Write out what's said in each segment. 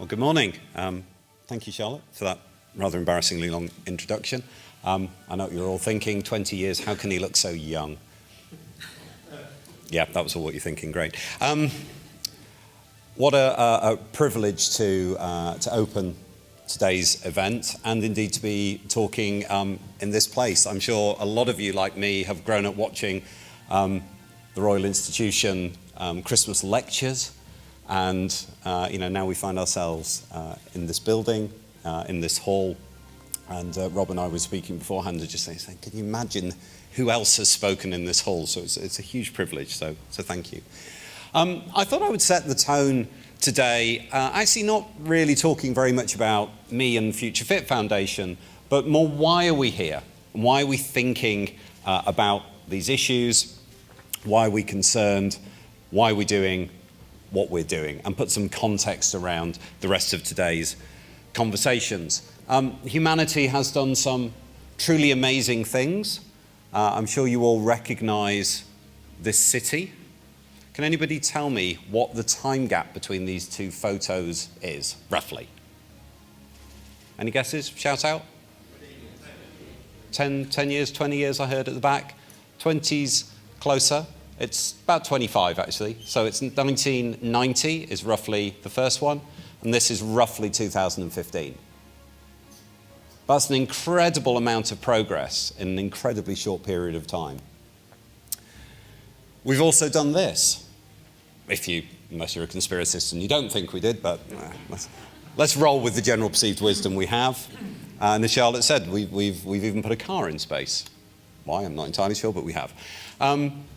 Well, good morning. Thank you, Charlotte, for that rather embarrassingly long introduction. I know what you're all thinking, 20 years, how can he look so young? Yeah, that was all what you're thinking, great. What a privilege to open today's event and indeed to be talking in this place. I'm sure a lot of you, like me, have grown up watching the Royal Institution Christmas lectures. And now we find ourselves in this building, in this hall. And Rob and I were speaking beforehand, and just saying, can you imagine who else has spoken in this hall? So it's a huge privilege, so thank you. I thought I would set the tone today, actually not really talking very much about me and Future Fit Foundation, but more why are we here? Why are we thinking about these issues? Why are we concerned? Why are we doing what we're doing, and put some context around the rest of today's conversations. Humanity has done some truly amazing things. I'm sure you all recognize this city. Can anybody tell me what the time gap between these two photos is, roughly? Any guesses? Shout out. 10 years, 20 years I heard at the back. 20's closer. It's about 25, actually. So it's 1990 is roughly the first one, and this is roughly 2015. That's an incredible amount of progress in an incredibly short period of time. We've also done this. Unless you're a conspiracist and you don't think we did, but let's roll with the general perceived wisdom we have. And as Charlotte said, we've even put a car in space. Why? I'm not entirely sure, but we have.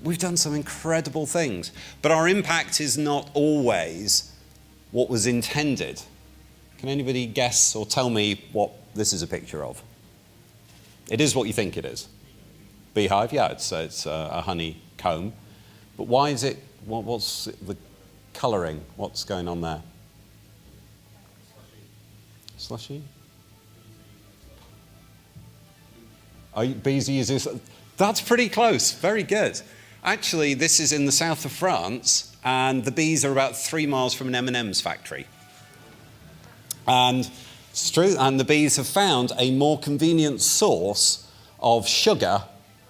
We've done some incredible things, but our impact is not always what was intended. Can anybody guess or tell me what this is a picture of? It is what you think it is. Beehive, yeah, it's a honeycomb. But why is it, what's the colouring? What's going on there? Slushy? Bees are using... That's pretty close, very good. Actually, this is in the south of France, and the bees are about 3 miles from an M&M's factory. And it's true, and the bees have found a more convenient source of sugar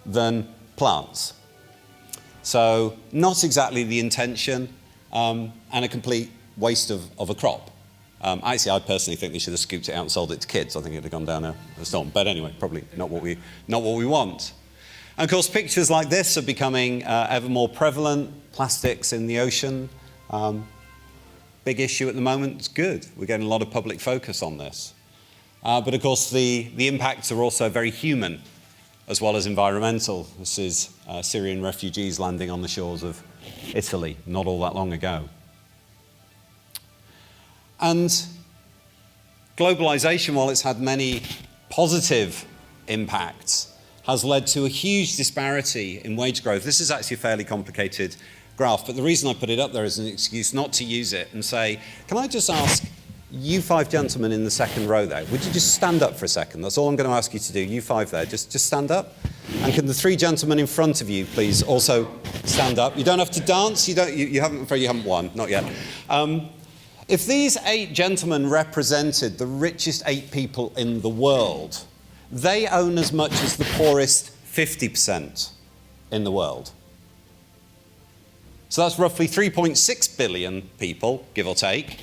than plants. So not exactly the intention, and a complete waste of a crop. Actually, I personally think they should have scooped it out and sold it to kids. I think it would have gone down a storm. But anyway, probably not what we want. And of course, pictures like this are becoming ever more prevalent. Plastics in the ocean, big issue at the moment. It's good. We're getting a lot of public focus on this. But of course, the impacts are also very human as well as environmental. This is Syrian refugees landing on the shores of Italy not all that long ago. And globalization, while it's had many positive impacts, has led to a huge disparity in wage growth. This is actually a fairly complicated graph, but the reason I put it up there is an excuse not to use it and say, can I just ask you 5 gentlemen in the second row there, would you just stand up for a second? That's all I'm going to ask you to do, you 5 there, just stand up. And can the 3 gentlemen in front of you please also stand up? You don't have to dance, you haven't won, not yet. If these 8 gentlemen represented the richest 8 people in the world, they own as much as the poorest 50% in the world. So that's roughly 3.6 billion people, give or take,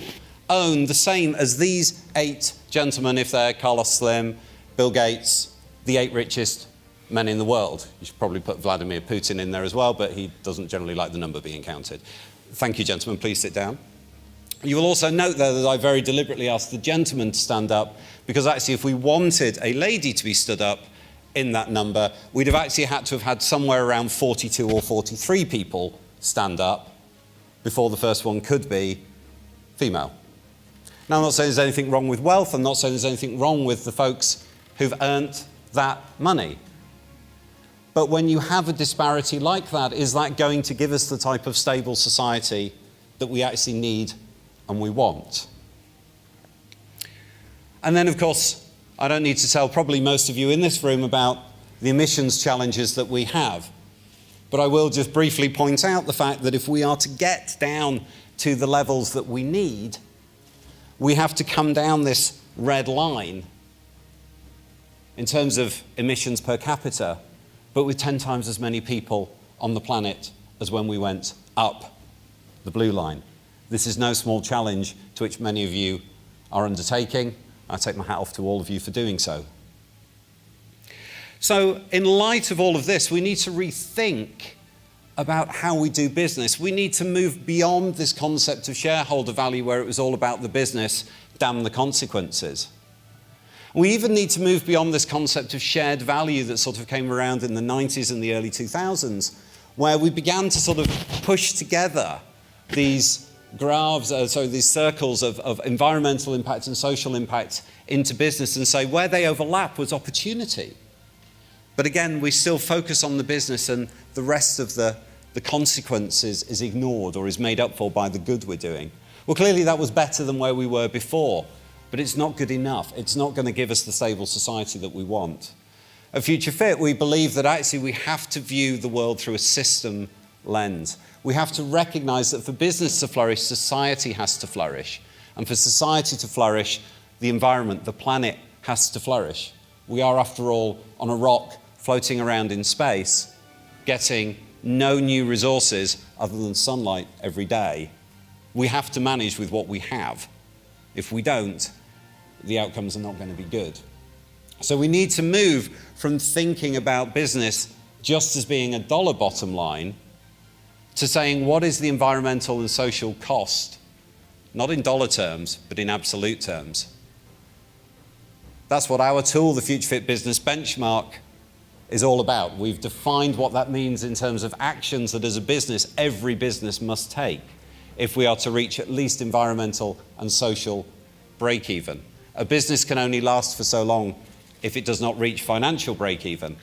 own the same as these 8 gentlemen if they're Carlos Slim, Bill Gates, the 8 richest men in the world. You should probably put Vladimir Putin in there as well, but he doesn't generally like the number being counted. Thank you, gentlemen. Please sit down. You will also note there that I very deliberately asked the gentleman to stand up, because actually if we wanted a lady to be stood up in that number, we'd have actually had to have had somewhere around 42 or 43 people stand up before the first one could be female. Now, I'm not saying there's anything wrong with wealth. I'm not saying there's anything wrong with the folks who've earned that money. But when you have a disparity like that, is that going to give us the type of stable society that we actually need and we want? And then, of course, I don't need to tell probably most of you in this room about the emissions challenges that we have. But I will just briefly point out the fact that if we are to get down to the levels that we need, we have to come down this red line in terms of emissions per capita, but with 10 times as many people on the planet as when we went up the blue line. This is no small challenge to which many of you are undertaking. I take my hat off to all of you for doing so. So in light of all of this, we need to rethink about how we do business. We need to move beyond this concept of shareholder value where it was all about the business, damn the consequences. We even need to move beyond this concept of shared value that sort of came around in the 90s and the early 2000s, where we began to sort of push together these graphs, these circles of environmental impact and social impact into business and say where they overlap was opportunity. But again, we still focus on the business and the rest of the consequences is ignored or is made up for by the good we're doing. Well, clearly that was better than where we were before, but it's not good enough. It's not going to give us the stable society that we want. At Future Fit, we believe that actually we have to view the world through a system lens. We have to recognize that for business to flourish, society has to flourish. And for society to flourish, the environment, the planet has to flourish. We are, after all, on a rock floating around in space, getting no new resources other than sunlight every day. We have to manage with what we have. If we don't, the outcomes are not going to be good. So we need to move from thinking about business just as being a dollar bottom line to saying what is the environmental and social cost, not in dollar terms, but in absolute terms. That's what our tool, the Future Fit Business Benchmark, is all about. We've defined what that means in terms of actions that as a business, every business must take if we are to reach at least environmental and social break-even. A business can only last for so long if it does not reach financial break-even.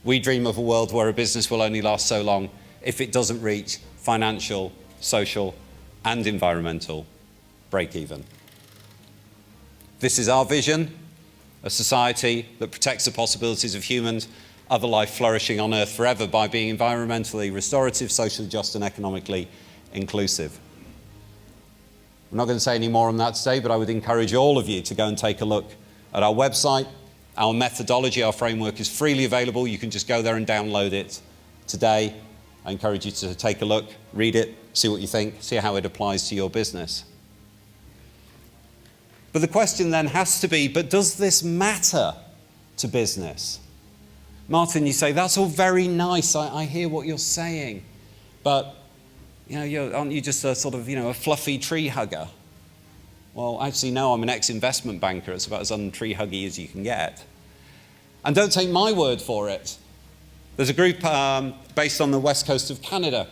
We dream of a world where a business will only last so long if it doesn't reach financial, social, and environmental break-even. This is our vision, a society that protects the possibilities of humans, other life flourishing on Earth forever by being environmentally restorative, socially just, and economically inclusive. I'm not going to say any more on that today, but I would encourage all of you to go and take a look at our website. Our methodology, our framework is freely available. You can just go there and download it today. I encourage you to take a look, read it, see what you think, see how it applies to your business. But the question then has to be, but does this matter to business? Martin, you say, that's all very nice. I hear what you're saying. But, aren't you just a sort of, a fluffy tree hugger? Well, actually, no, I'm an ex-investment banker. It's about as un-tree huggy as you can get. And don't take my word for it. There's a group based on the west coast of Canada,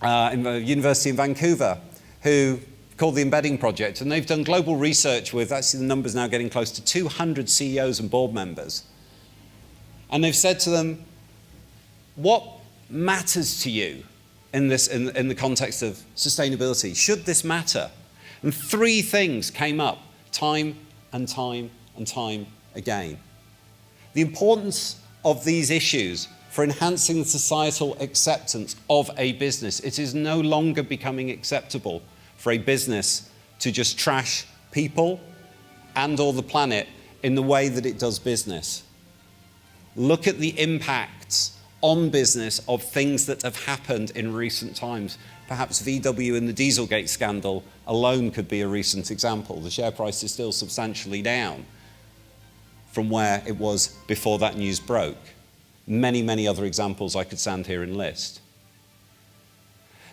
in the University in Vancouver, who called the Embedding Project, and they've done global research with, actually the number's now getting close to 200 CEOs and board members. And they've said to them, what matters to you in the context of sustainability? Should this matter? And 3 things came up time and time and time again. The importance of these issues for enhancing the societal acceptance of a business. It is no longer becoming acceptable for a business to just trash people and or the planet in the way that it does business. Look at the impacts on business of things that have happened in recent times. Perhaps VW and the Dieselgate scandal alone could be a recent example. The share price is still substantially down from where it was before that news broke. Many, many other examples I could stand here and list.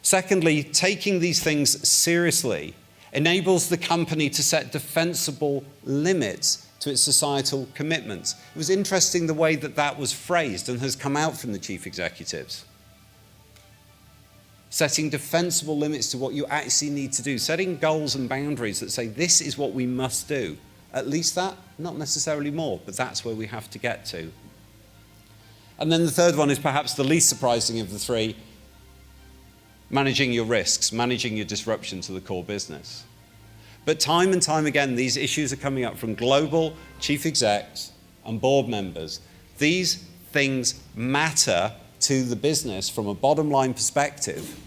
Secondly, taking these things seriously enables the company to set defensible limits to its societal commitments. It was interesting the way that that was phrased and has come out from the chief executives. Setting defensible limits to what you actually need to do, setting goals and boundaries that say this is what we must do. At least that, not necessarily more, but that's where we have to get to. And then the third one is perhaps the least surprising of the 3, managing your risks, managing your disruption to the core business. But time and time again, these issues are coming up from global chief execs and board members. These things matter to the business from a bottom line perspective,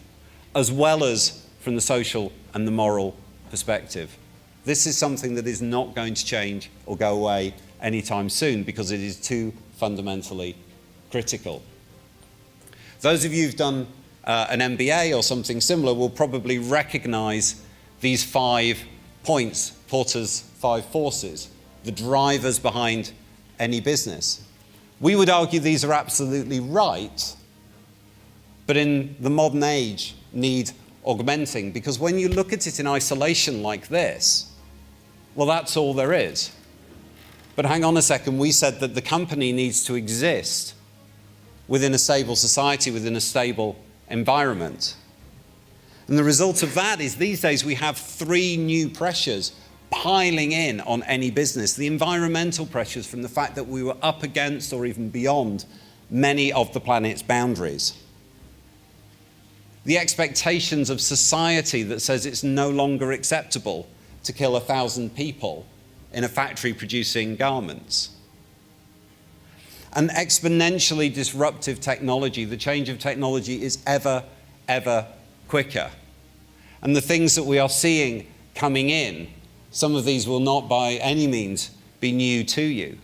as well as from the social and the moral perspective. This is something that is not going to change or go away anytime soon because it is too fundamentally critical. Those of you who've done an MBA or something similar will probably recognize these 5 points, Porter's 5 forces, the drivers behind any business. We would argue these are absolutely right, but in the modern age need augmenting, because when you look at it in isolation like this, well, that's all there is. But hang on a second, we said that the company needs to exist within a stable society, within a stable environment. And the result of that is these days we have 3 new pressures piling in on any business. The environmental pressures from the fact that we were up against or even beyond many of the planet's boundaries. The expectations of society that says it's no longer acceptable to kill 1,000 people in a factory producing garments. An exponentially disruptive technology. The change of technology is ever, ever quicker. And the things that we are seeing coming in, some of these will not by any means be new to you.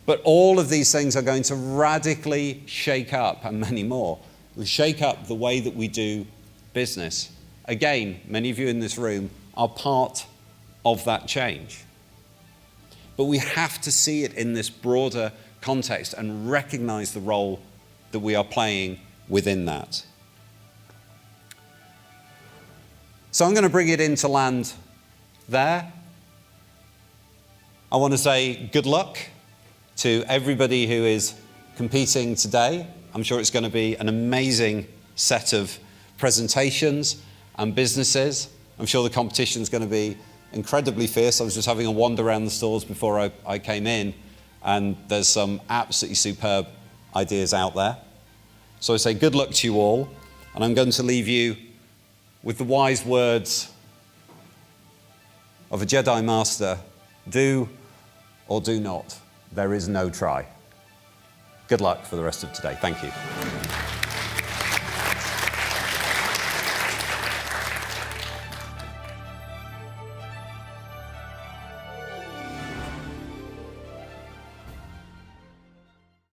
But all of these things are going to radically shake up, and many more, will shake up the way that we do business. Again, many of you in this room are part of that change. But we have to see it in this broader context and recognize the role that we are playing within that. So I'm going to bring it into land there. I want to say good luck to everybody who is competing today. I'm sure it's going to be an amazing set of presentations and businesses. I'm sure the competition is going to be incredibly fierce. I was just having a wander around the stores before I came in, and there's some absolutely superb ideas out there. So I say good luck to you all, and I'm going to leave you with the wise words of a Jedi Master: do or do not. There is no try. Good luck for the rest of today. Thank you.